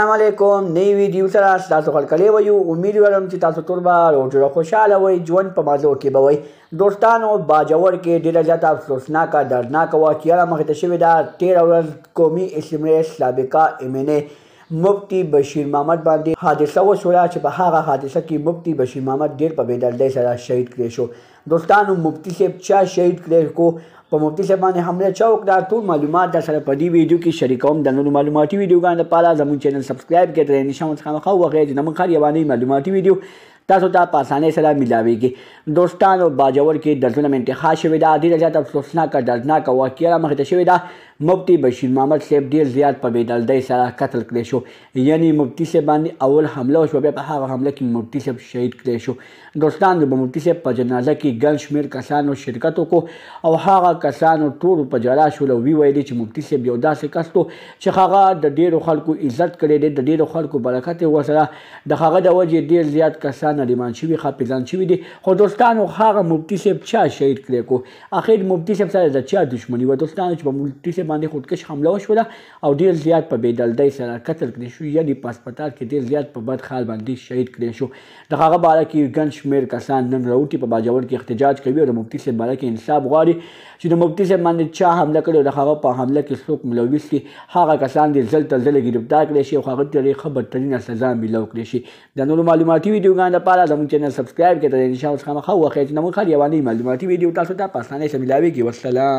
अस्सलामुअलैकुम नई video sir तासो खलकले वयु उम्मीद वरम چې تاسو ټول به روزه خوشاله وي ژوند په مازو کې به وي دوستانو باجوړ کې ډیره زیاته افسوسناک دردناک واقعه مخ ته شوې ده 13 ورځ قومي اسمبلی سابقه ایمنه مفتی بشیر محمد باندې حادثه وشوه چې په هغه حادثه کې مفتی بشیر محمد ډیر په بېدردۍ سره شهید کړی شو دوستانو مفتی صاحب چا شهید کړی کو په مفتی صاحب باندې حمله چا وکړه ټول معلومات در سره په دې ویډیو کې شریکوم د نورو معلوماتي ویډیوګانو لپاره زموږ چینل سبسکرایب کړئ د نشان څخه وغږئ چې زموږ هر یوه معلوماتي ویډیو تاسو ته په اسانۍ سره ملاویږي دوستانو باجوړ کې د ظلم انتخاب شوې ده ډېره زیاته افسوسناکه دردناکه واقعه مخې ته شوې ده مفتی بشیر محمد صاحب ډېر زیات په بېدردۍ سره قتل کړی شو یعنی مفتی صاحب باندې اول حمله وشوه بیا په هغه حمله کې مفتی صاحب شهید کړی شو دوستانو د مفتی صاحب په جنازه کې ګڼ شمېر کسانو شرکت وکړو او هغه کسانو ټولو په جلا شول او ویل چې مفتی صاحب یو داسې کس و چې هغه د ډېرو خلکو عزت کړی دی د ډېرو خلکو برکت یې ورسره د هغه د وجې ډېر زیات کسان نریمان شوي حافظان شوي دي خو دوستانو هغه مفتی صاحب چا شهید کړی کو اخر مفتی صاحب سره د چا دښمني وه دوستانو چې په مفتی صاحب باندې خودکش حمله وشوله او ډېر زیات په بېدردۍ سره قتل کړی شو یعنې په هسپتال کې ډېر زیات په بد حال باندې شهید کړی شو د هغه باره کې ګڼ شمېر کسان نن راوټي په باجوړ کې احتجاج کوي او د مفتی صاحب باره کې انصاف غواړي چې د مفتی صاحب باندې چا حمله کړې او د هغه په حمله کې څوک ملوث دي هغه کسان دې ځل تر ځله ګرفتار کړی شي او هغه ته ډېرې ښه بدترینه سزا میلاو کړی شي د نورو معلوماتي ویډیوګانو لپاره زموږ چینل سبسکرایب کړئ د انشاء الله خامخا وخت نمو خال یوانی معلوماتي ویډیو تاسو ته په اسانۍ سره ملاويږي والسلام